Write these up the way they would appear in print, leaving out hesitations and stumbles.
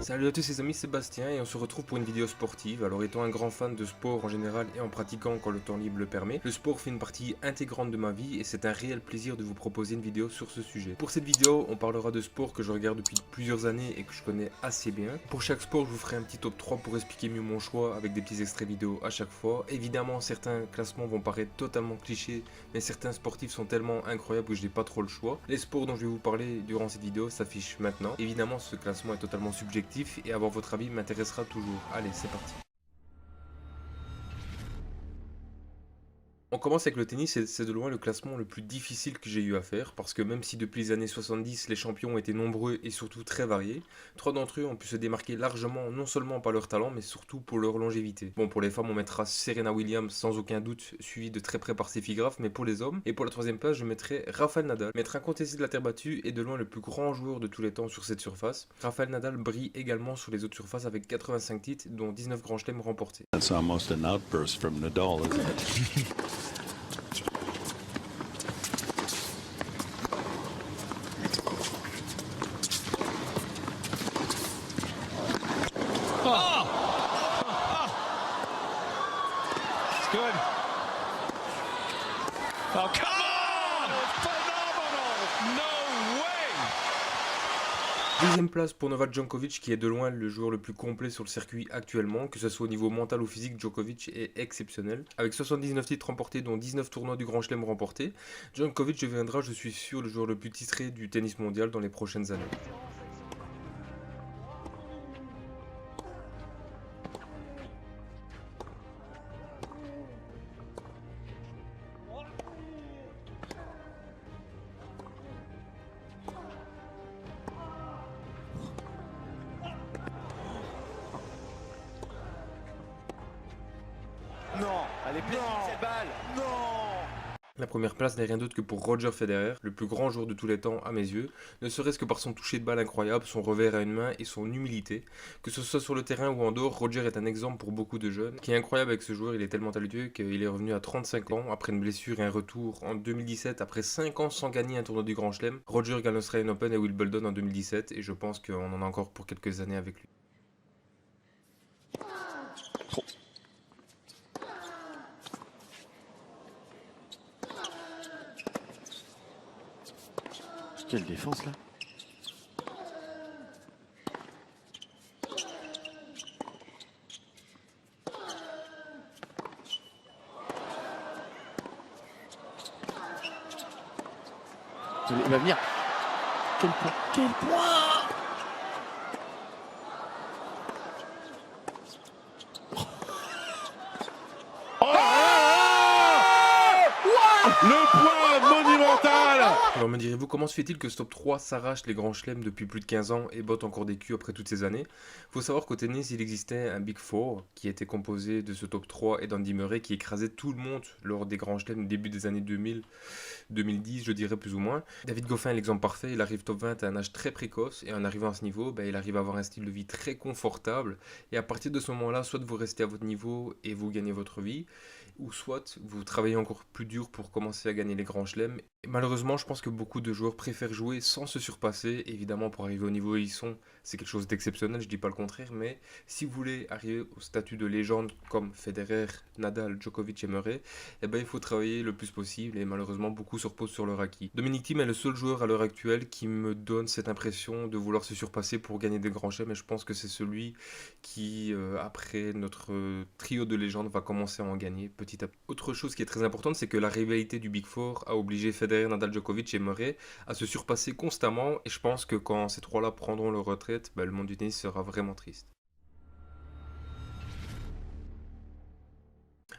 Salut à tous les amis, c'est Bastien et on se retrouve pour une vidéo sportive. Alors étant un grand fan de sport en général et en pratiquant quand le temps libre le permet, le sport fait une partie intégrante de ma vie et c'est un réel plaisir de vous proposer une vidéo sur ce sujet. Pour cette vidéo, on parlera de sport que je regarde depuis plusieurs années et que je connais assez bien. Pour chaque sport, je vous ferai un petit top 3 pour expliquer mieux mon choix avec des petits extraits vidéo à chaque fois. Évidemment, certains classements vont paraître totalement clichés, mais certains sportifs sont tellement incroyables que je n'ai pas trop le choix. Les sports dont je vais vous parler durant cette vidéo s'affichent maintenant. Évidemment, ce classement est totalement subjectif et avoir votre avis m'intéressera toujours. Allez, c'est parti. On commence avec le tennis et c'est de loin le classement le plus difficile que j'ai eu à faire parce que même si depuis les années 70 les champions étaient nombreux et surtout très variés, trois d'entre eux ont pu se démarquer largement non seulement par leur talent mais surtout pour leur longévité. Bon, pour les femmes on mettra Serena Williams sans aucun doute, suivi de très près par Steffi Graf, mais pour les hommes et pour la troisième place je mettrai Rafael Nadal, maître incontesté de la terre battue et de loin le plus grand joueur de tous les temps sur cette surface. Rafael Nadal brille également sur les autres surfaces avec 85 titres dont 19 grands chelems remportés. That's almost an outburst from Nadal, isn't it? Good. Oh, come on! Phenomenal! No way! Deuxième place pour Novak Djokovic qui est de loin le joueur le plus complet sur le circuit actuellement, que ce soit au niveau mental ou physique, Djokovic est exceptionnel. Avec 79 titres remportés dont 19 tournois du Grand Chelem remportés, Djokovic deviendra, je suis sûr, le joueur le plus titré du tennis mondial dans les prochaines années. Non, elle est pleine cette balle. Non! La première place n'est rien d'autre que pour Roger Federer, le plus grand joueur de tous les temps à mes yeux, ne serait-ce que par son toucher de balle incroyable, son revers à une main et son humilité. Que ce soit sur le terrain ou en dehors, Roger est un exemple pour beaucoup de jeunes. Ce qui est incroyable avec ce joueur, il est tellement talentueux qu'il est revenu à 35 ans après une blessure et un retour en 2017 après 5 ans sans gagner un tournoi du Grand Chelem. Roger gagne l'Australian Open et Wimbledon en 2017 et je pense qu'on en a encore pour quelques années avec lui. Quelle défense là? Il va venir. Quel point? Quel point? Le point monumental! Alors me direz-vous, comment se fait-il que ce top 3 s'arrache les grands chelems depuis plus de 15 ans et botte encore des culs après toutes ces années? Faut savoir qu'au tennis, il existait un Big Four qui était composé de ce top 3 et d'Andy Murray qui écrasait tout le monde lors des grands chelems début des années 2000, 2010 je dirais plus ou moins. David Goffin est l'exemple parfait, il arrive top 20 à un âge très précoce et en arrivant à ce niveau, il arrive à avoir un style de vie très confortable et à partir de ce moment-là, soit vous restez à votre niveau et vous gagnez votre vie, ou soit vous travaillez encore plus dur pour commencer à gagner les grands chelems. Et malheureusement, je pense que beaucoup de joueurs préfèrent jouer sans se surpasser. Évidemment, pour arriver au niveau où ils sont, c'est quelque chose d'exceptionnel, je dis pas le contraire, mais si vous voulez arriver au statut de légende comme Federer, Nadal, Djokovic et Murray, il faut travailler le plus possible et malheureusement, beaucoup se reposent sur leur acquis. Dominic Thiem est le seul joueur à l'heure actuelle qui me donne cette impression de vouloir se surpasser pour gagner des grands chelems et je pense que c'est celui qui, après notre trio de légendes, va commencer à en gagner petit à petit. Autre chose qui est très importante, c'est que la rivalité du Big Four a obligé Federer, Nadal, Djokovic et Murray à se surpasser constamment et je pense que quand ces trois-là prendront leur retraite, le monde du tennis sera vraiment triste.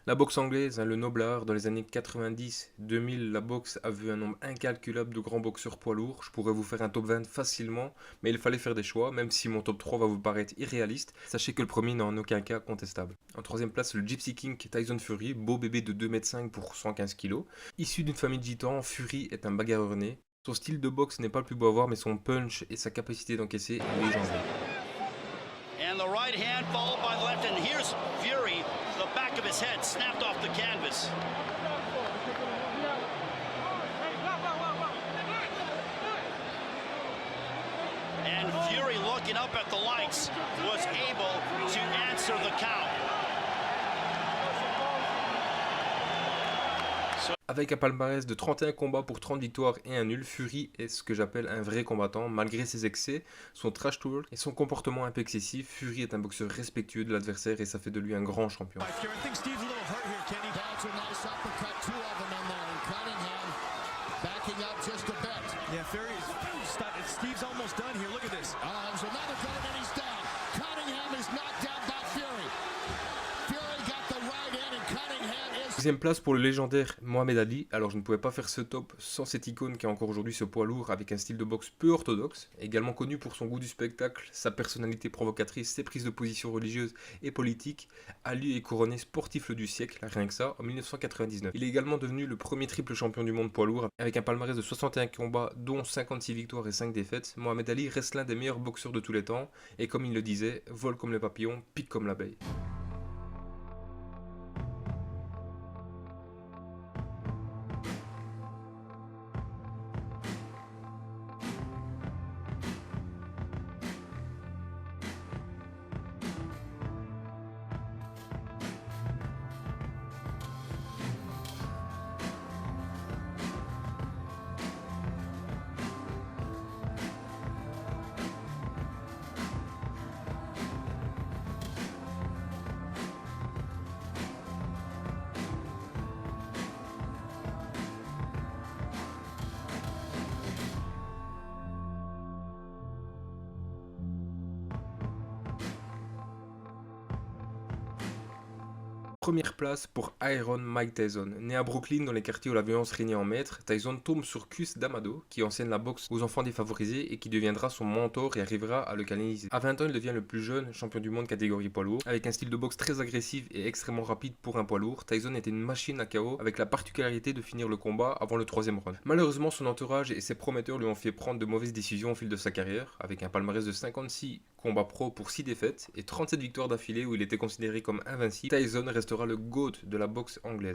La boxe anglaise, le noble art, dans les années 90-2000, la boxe a vu un nombre incalculable de grands boxeurs poids lourds. Je pourrais vous faire un top 20 facilement, mais il fallait faire des choix, même si mon top 3 va vous paraître irréaliste. Sachez que le premier n'est en aucun cas contestable. En troisième place, le Gypsy King Tyson Fury, beau bébé de 2,5 m pour 115 kg. Issu d'une famille de gitans, Fury est un bagarreur né. Son style de boxe n'est pas le plus beau à voir, mais son punch et sa capacité d'encaisser est légendaire. And the right hand followed by the left, and here's Fury. The back of his head snapped off the canvas. and Fury, looking up at the lights, was able to answer the count. Avec un palmarès de 31 combats pour 30 victoires et un nul, Fury est ce que j'appelle un vrai combattant. Malgré ses excès, son trash talk et son comportement un peu excessif, Fury est un boxeur respectueux de l'adversaire et ça fait de lui un grand champion. Deuxième place pour le légendaire Mohamed Ali. Alors je ne pouvais pas faire ce top sans cette icône qui est encore aujourd'hui ce poids lourd avec un style de boxe peu orthodoxe, également connu pour son goût du spectacle, sa personnalité provocatrice, ses prises de position religieuses et politiques. Ali est couronné sportif du siècle, rien que ça, en 1999. Il est également devenu le premier triple champion du monde poids lourd avec un palmarès de 61 combats dont 56 victoires et 5 défaites. Mohamed Ali reste l'un des meilleurs boxeurs de tous les temps et comme il le disait, vole comme le papillon, pique comme l'abeille. Première place pour Iron Mike Tyson. Né à Brooklyn dans les quartiers où la violence régnait en maître, Tyson tombe sur Cus D'Amato qui enseigne la boxe aux enfants défavorisés et qui deviendra son mentor et arrivera à le canaliser. À 20 ans, il devient le plus jeune champion du monde catégorie poids lourd. Avec un style de boxe très agressif et extrêmement rapide pour un poids lourd, Tyson était une machine à KO avec la particularité de finir le combat avant le 3e round. Malheureusement, son entourage et ses prometteurs lui ont fait prendre de mauvaises décisions au fil de sa carrière, avec un palmarès de 56 combats pro pour 6 défaites et 37 victoires d'affilée où il était considéré comme invincible. Tyson restera le GOAT de la boxe anglaise.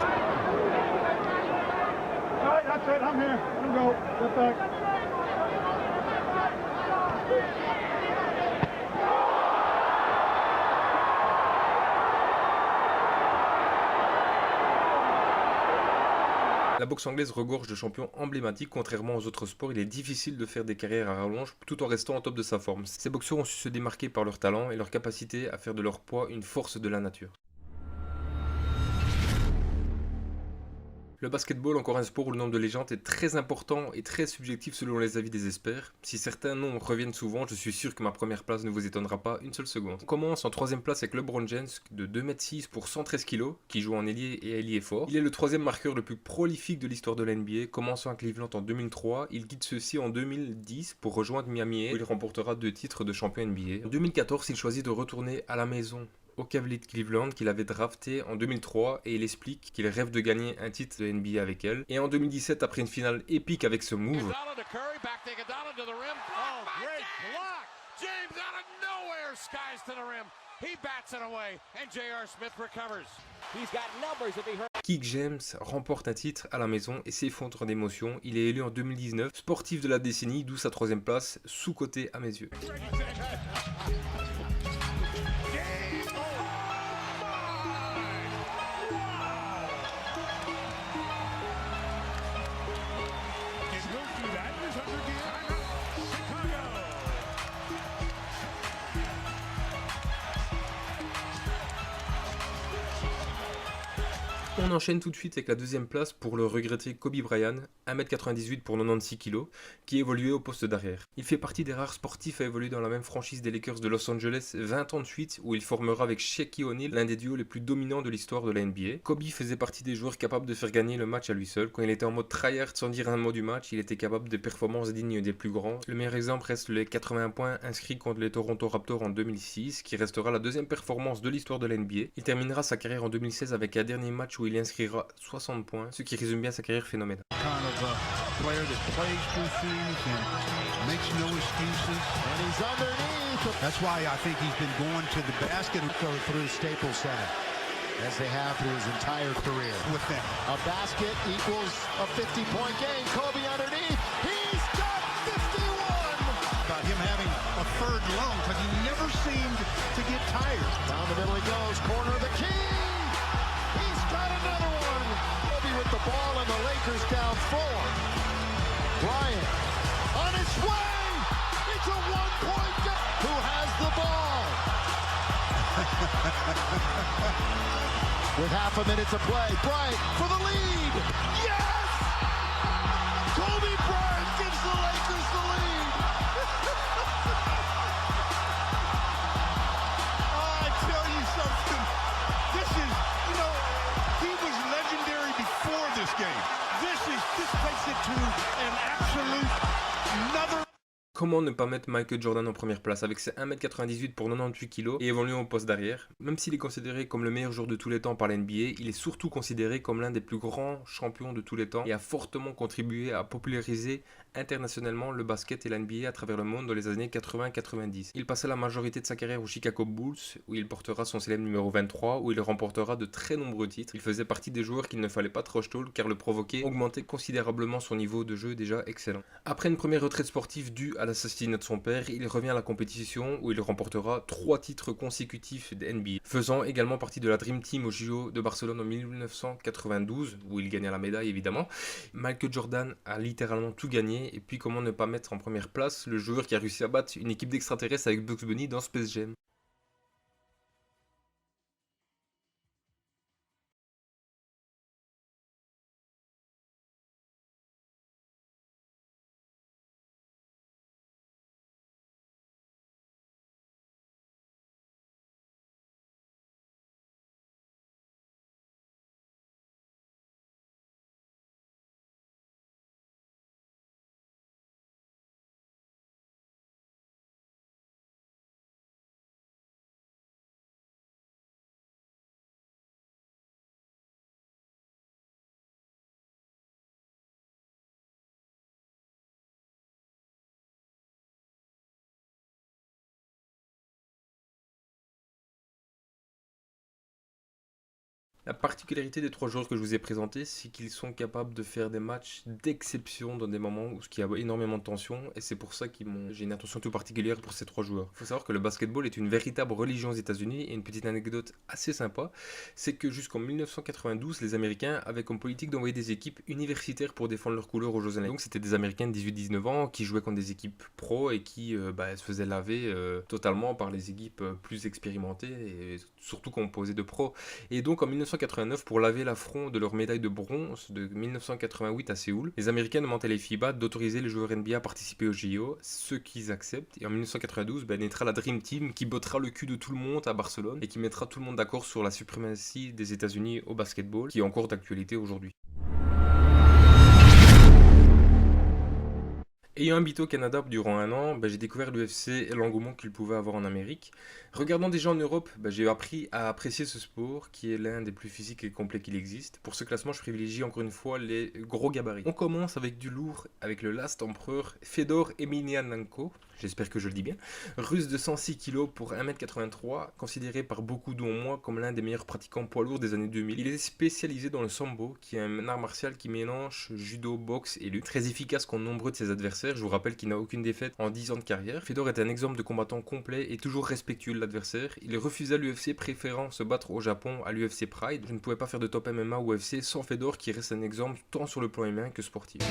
La boxe anglaise regorge de champions emblématiques. Contrairement aux autres sports, il est difficile de faire des carrières à rallonge tout en restant au top de sa forme. Ces boxeurs ont su se démarquer par leur talent et leur capacité à faire de leur poids une force de la nature. Le basketball, encore un sport où le nombre de légendes est très important et très subjectif selon les avis des experts. Si certains noms reviennent souvent, je suis sûr que ma première place ne vous étonnera pas une seule seconde. On commence en 3ème place avec LeBron James de 2,6 m pour 113 kg, qui joue en ailier et ailier fort. Il est le 3e marqueur le plus prolifique de l'histoire de la NBA, commençant à Cleveland en 2003. Il quitte ceux-ci en 2010 pour rejoindre Miami où il remportera 2 titres de champion NBA. En 2014, il choisit de retourner à la maison au Cavaliers de Cleveland qu'il avait drafté en 2003 et il explique qu'il rêve de gagner un titre de NBA avec elle. Et en 2017, après une finale épique avec ce move, Kick James remporte un titre à la maison et s'effondre d'émotion. Il est élu en 2019 sportif de la décennie, d'où sa 3e place, sous-coté à mes yeux. On enchaîne tout de suite avec la 2e place pour le regretté Kobe Bryant, 1,98 m pour 96 kg, qui évoluait au poste d'arrière. Il fait partie des rares sportifs à évoluer dans la même franchise des Lakers de Los Angeles 20 ans de suite, où il formera avec Shaquille O'Neal l'un des duos les plus dominants de l'histoire de la NBA. Kobe faisait partie des joueurs capables de faire gagner le match à lui seul. Quand il était en mode tryhard sans dire un mot du match, il était capable de performances dignes des plus grands. Le meilleur exemple reste les 80 points inscrits contre les Toronto Raptors en 2006, qui restera la 2e performance de l'histoire de la NBA. Il terminera sa carrière en 2016 avec un dernier match où il inscrira 60 points, ce qui résume bien sa carrière phénoménale. As they have through his entire career. With them. A basket equals a 50-point game. Kobe underneath. He's got 51! About him having tired. Down the middle he goes, corner of the key. He's got another one. Kobe with the ball and the Lakers down 4. Bryant on its way. It's a one-point game. Who has the ball? With half a minute to play, Bryant for the lead. Yes! Kobe Bryant gives the Lakers the lead. Oh, I tell you something. This is, you know, he was legendary before this game. This takes it to an absolute another. Comment ne pas mettre Michael Jordan en première place avec ses 1m98 pour 98 kg et évoluant au poste d'arrière? Même s'il est considéré comme le meilleur joueur de tous les temps par la NBA, il est surtout considéré comme l'un des plus grands champions de tous les temps et a fortement contribué à populariser internationalement le basket et la NBA à travers le monde dans les années 80-90. Il passait la majorité de sa carrière aux Chicago Bulls où il portera son célèbre numéro 23 où il remportera de très nombreux titres. Il faisait partie des joueurs qu'il ne fallait pas trash talk car le provoquer augmentait considérablement son niveau de jeu déjà excellent. Après une première retraite sportive due à l'assassinat de son père, il revient à la compétition où il remportera 3 titres consécutifs de NBA, faisant également partie de la Dream Team au JO de Barcelone en 1992 où il gagna la médaille évidemment. Michael Jordan a littéralement tout gagné et puis comment ne pas mettre en première place le joueur qui a réussi à battre une équipe d'extraterrestres avec Bugs Bunny dans Space Jam. La particularité des 3 joueurs que je vous ai présentés, c'est qu'ils sont capables de faire des matchs d'exception dans des moments où il y a énormément de tension et c'est pour ça j'ai une attention toute particulière pour ces 3 joueurs. Il faut savoir que le basketball est une véritable religion aux États-Unis et une petite anecdote assez sympa, c'est que jusqu'en 1992, les Américains avaient comme politique d'envoyer des équipes universitaires pour défendre leurs couleurs aux Jeux Olympiques. Donc c'était des Américains de 18-19 ans qui jouaient contre des équipes pro et qui se faisaient laver totalement par les équipes plus expérimentées et surtout composées de pros. Et donc en 1989, pour laver l'affront de leur médaille de bronze de 1988 à Séoul, les Américains demandaient à la FIBA d'autoriser les joueurs NBA à participer aux JO, ce qu'ils acceptent. Et en 1992, naîtra la Dream Team qui bottera le cul de tout le monde à Barcelone et qui mettra tout le monde d'accord sur la suprématie des États-Unis au basketball, qui est encore d'actualité aujourd'hui. Ayant habité au Canada durant un an, j'ai découvert l'UFC et l'engouement qu'il pouvait avoir en Amérique. Regardant déjà en Europe, j'ai appris à apprécier ce sport qui est l'un des plus physiques et complets qu'il existe. Pour ce classement, je privilégie encore une fois les gros gabarits. On commence avec du lourd, avec le last empereur Fedor Emelianenko, j'espère que je le dis bien, russe de 106 kg pour 1m83, considéré par beaucoup dont moi comme l'un des meilleurs pratiquants poids lourds des années 2000. Il est spécialisé dans le sambo, qui est un art martial qui mélange judo, boxe et lutte. Très efficace contre nombreux de ses adversaires, je vous rappelle qu'il n'a aucune défaite en 10 ans de carrière. Fedor est un exemple de combattant complet et toujours respectueux de l'adversaire. Il refusa l'UFC préférant se battre au Japon à l'UFC Pride. Je ne pouvais pas faire de top MMA ou UFC sans Fedor qui reste un exemple tant sur le plan humain que sportif.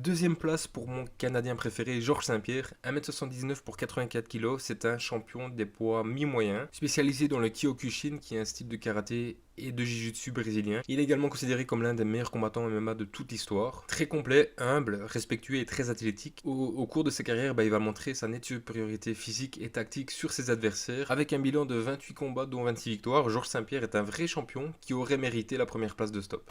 Deuxième place pour mon Canadien préféré, Georges Saint-Pierre, 1m79 pour 84 kg, c'est un champion des poids mi-moyens, spécialisé dans le Kyokushin qui est un style de karaté et de jiu-jitsu brésilien. Il est également considéré comme l'un des meilleurs combattants MMA de toute l'histoire. Très complet, humble, respectueux et très athlétique. Au cours de sa carrière, il va montrer sa nette supériorité physique et tactique sur ses adversaires. Avec un bilan de 28 combats dont 26 victoires, Georges Saint-Pierre est un vrai champion qui aurait mérité la première place de Stop.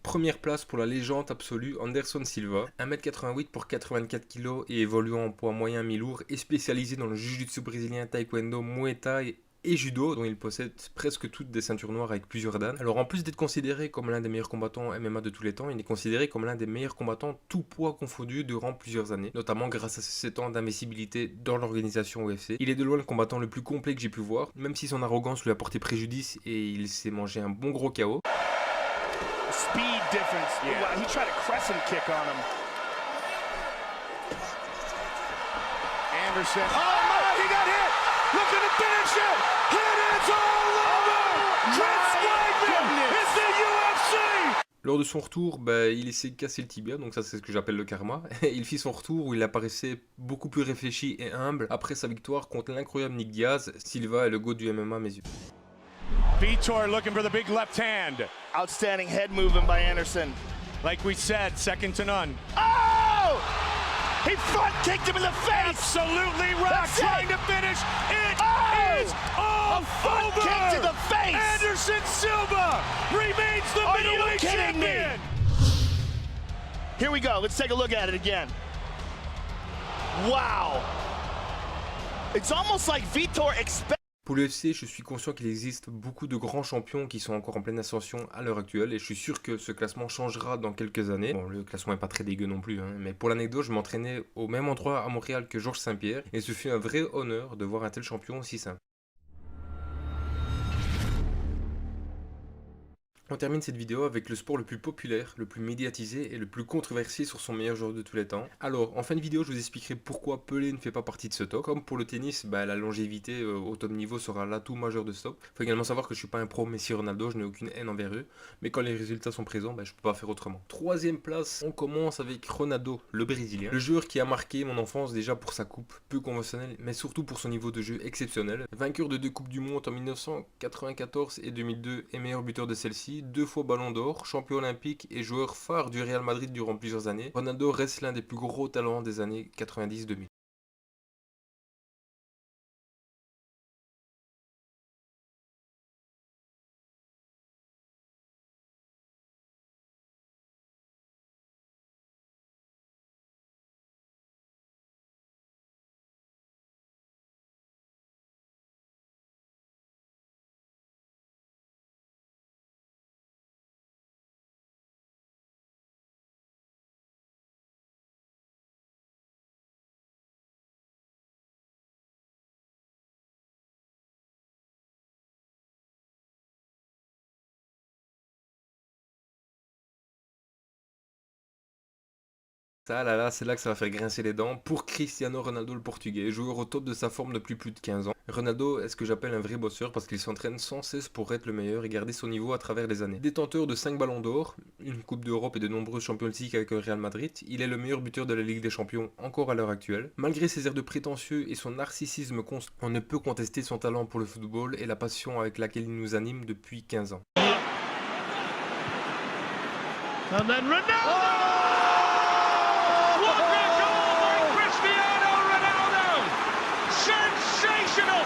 Première place pour la légende absolue Anderson Silva, 1m88 pour 84 kg et évoluant en poids moyen mi-lourd et spécialisé dans le jiu-jitsu brésilien, taekwondo, muay thai et judo, dont il possède presque toutes des ceintures noires avec plusieurs dan. Alors en plus d'être considéré comme l'un des meilleurs combattants MMA de tous les temps, il est considéré comme l'un des meilleurs combattants tout poids confondu durant plusieurs années, notamment grâce à ses temps d'invisibilité dans l'organisation UFC. Il est de loin le combattant le plus complet que j'ai pu voir, même si son arrogance lui a porté préjudice et il s'est mangé un bon gros KO. Speed difference. Yeah. Wow, he tried a crescent kick on him. Anderson. Oh my, he got hit! Look at the finish it! It is all over! Chris Weidman is the UFC! Lors de son retour, il s'est cassé le tibia, donc ça c'est ce que j'appelle le karma. Il fit son retour où il apparaissait beaucoup plus réfléchi et humble après sa victoire contre l'incroyable Nick Diaz. Silva est le GOAT du MMA à mes yeux. Vitor looking for the big left hand. Outstanding head movement by Anderson. Like we said, second to none. Oh! He front kicked him in the face! Absolutely rocked, trying to finish. It is all front over! Kick to the face! Anderson Silva remains the middleweight champion! Here we go, let's take a look at it again. Wow! It's almost like Vitor expected. Pour l'UFC, je suis conscient qu'il existe beaucoup de grands champions qui sont encore en pleine ascension à l'heure actuelle et je suis sûr que ce classement changera dans quelques années. Bon, le classement n'est pas très dégueu non plus, mais pour l'anecdote, je m'entraînais au même endroit à Montréal que Georges Saint-Pierre et ce fut un vrai honneur de voir un tel champion aussi simple. On termine cette vidéo avec le sport le plus populaire, le plus médiatisé et le plus controversé sur son meilleur joueur de tous les temps. Alors, en fin de vidéo, je vous expliquerai pourquoi Pelé ne fait pas partie de ce top. Comme pour le tennis, la longévité au top niveau sera l'atout majeur de Stop. Il faut également savoir que je ne suis pas un pro Messi Ronaldo, je n'ai aucune haine envers eux. Mais quand les résultats sont présents, je ne peux pas faire autrement. Troisième place, on commence avec Ronaldo, le Brésilien. Le joueur qui a marqué mon enfance déjà pour sa coupe peu conventionnelle, mais surtout pour son niveau de jeu exceptionnel. Vainqueur de 2 Coupes du Monde en 1994 et 2002 et meilleur buteur de celle-ci. 2 fois Ballon d'Or, champion olympique et joueur phare du Real Madrid durant plusieurs années, Ronaldo reste l'un des plus gros talents des années 90-2000. Ah là là, c'est là que ça va faire grincer les dents pour Cristiano Ronaldo le Portugais, joueur au top de sa forme depuis plus de 15 ans. Ronaldo est ce que j'appelle un vrai bosseur parce qu'il s'entraîne sans cesse pour être le meilleur et garder son niveau à travers les années. Détenteur de 5 ballons d'or, une coupe d'Europe et de nombreux Champions League avec le Real Madrid, il est le meilleur buteur de la Ligue des Champions encore à l'heure actuelle. Malgré ses airs de prétentieux et son narcissisme constant, on ne peut contester son talent pour le football et la passion avec laquelle il nous anime depuis 15 ans. And then Ronaldo! Sensational!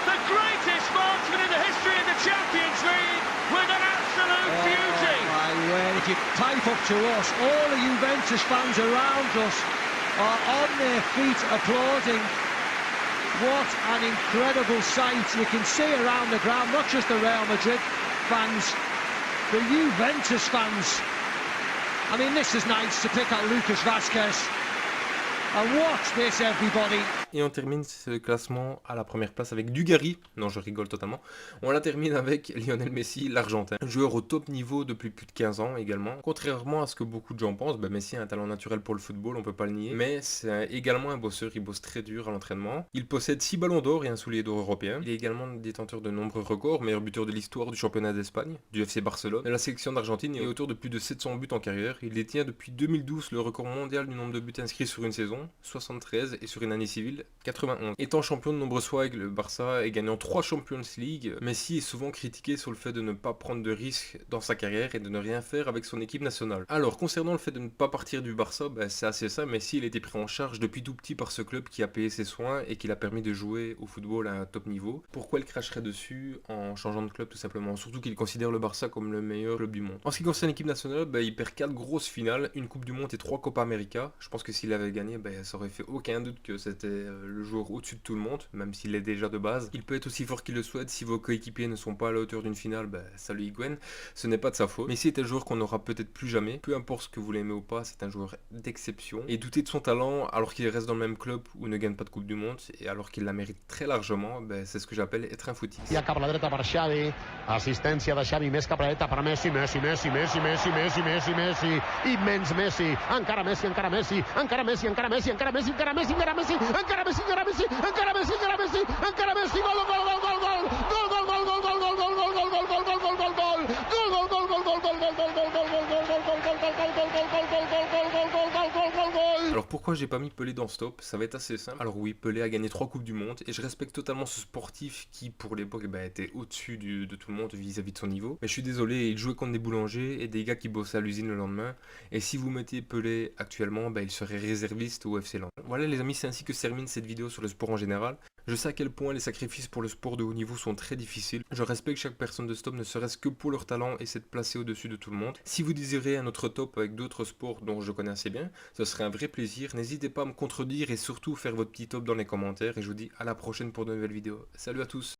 The greatest marksman in the history of the Champions League with an absolute beauty! My word, if you pipe up to us, all the Juventus fans around us are on their feet applauding. What an incredible sight. You can see around the ground, not just the Real Madrid fans, the Juventus fans. I mean, this is nice to pick out Lucas Vazquez. And watch this, everybody. Et on termine ce classement à la première place avec Dugarry. Non, je rigole totalement. On la termine avec Lionel Messi, l'Argentin. Joueur au top niveau depuis plus de 15 ans également. Contrairement à ce que beaucoup de gens pensent, Messi a un talent naturel pour le football, on peut pas le nier. Mais c'est également un bosseur, il bosse très dur à l'entraînement. Il possède 6 ballons d'or et un soulier d'or européen. Il est également détenteur de nombreux records, meilleur buteur de l'histoire du championnat d'Espagne, du FC Barcelone, de la sélection d'Argentine et autour de plus de 700 buts en carrière. Il détient depuis 2012 le record mondial du nombre de buts inscrits sur une saison, 73, et sur une année civile, 91. Étant champion de nombreuses fois avec le Barça et gagnant 3 Champions League, Messi est souvent critiqué sur le fait de ne pas prendre de risques dans sa carrière et de ne rien faire avec son équipe nationale. Alors, concernant le fait de ne pas partir du Barça, c'est assez simple. Messi il a été pris en charge depuis tout petit par ce club qui a payé ses soins et qui l'a permis de jouer au football à un top niveau. Pourquoi il cracherait dessus en changeant de club tout simplement? Surtout qu'il considère le Barça comme le meilleur club du monde. En ce qui concerne l'équipe nationale, il perd 4 grosses finales, une Coupe du Monde et 3 Copa América. Je pense que s'il avait gagné, ça aurait fait aucun doute que c'était le joueur au-dessus de tout le monde, même s'il est déjà de base. Il peut être aussi fort qu'il le souhaite. Si vos coéquipiers ne sont pas à la hauteur d'une finale, salut Higuaín, ce n'est pas de sa faute. Mais c'est un joueur qu'on n'aura peut-être plus jamais. Peu importe ce que vous l'aimez ou pas, c'est un joueur d'exception. Et douter de son talent alors qu'il reste dans le même club ou ne gagne pas de Coupe du Monde, et alors qu'il la mérite très largement, c'est ce que j'appelle être un footiste. I cap a la dreta per Xavi, assistència de Xavi, més cap a la dreta per Messi, Messi, Messi, Messi, Messi, Messi, Messi, Messi, immens Messi, encara Messi, encara Messi, encara Messi, encara Messi, encara Messi, encara Messi, encara Messi, encara Messi, encara Messi, encara Messi, encara Messi, encara Messi, gol, gol, gol, gol, gol, gol, gol, gol, gol, gol, gol, gol, gol, gol, gol, gol, gol, gol, Alors pourquoi j'ai pas mis Pelé dans ce top? Ça va être assez simple. Alors oui, Pelé a gagné 3 Coupes du Monde et je respecte totalement ce sportif qui pour l'époque était au-dessus de tout le monde vis-à-vis de son niveau. Mais je suis désolé, il jouait contre des boulangers et des gars qui bossaient à l'usine le lendemain. Et si vous mettez Pelé actuellement, il serait réserviste au FC Lens. Voilà les amis, c'est ainsi que se termine cette vidéo sur le sport en général. Je sais à quel point les sacrifices pour le sport de haut niveau sont très difficiles. Je respecte chaque personne de ce top, ne serait-ce que pour leur talent et s'être placé au-dessus de tout le monde. Si vous désirez un autre top avec d'autres sports dont je connais assez bien, ce serait un vrai plaisir. N'hésitez pas à me contredire et surtout faire votre petit top dans les commentaires. Et je vous dis à la prochaine pour de nouvelles vidéos. Salut à tous!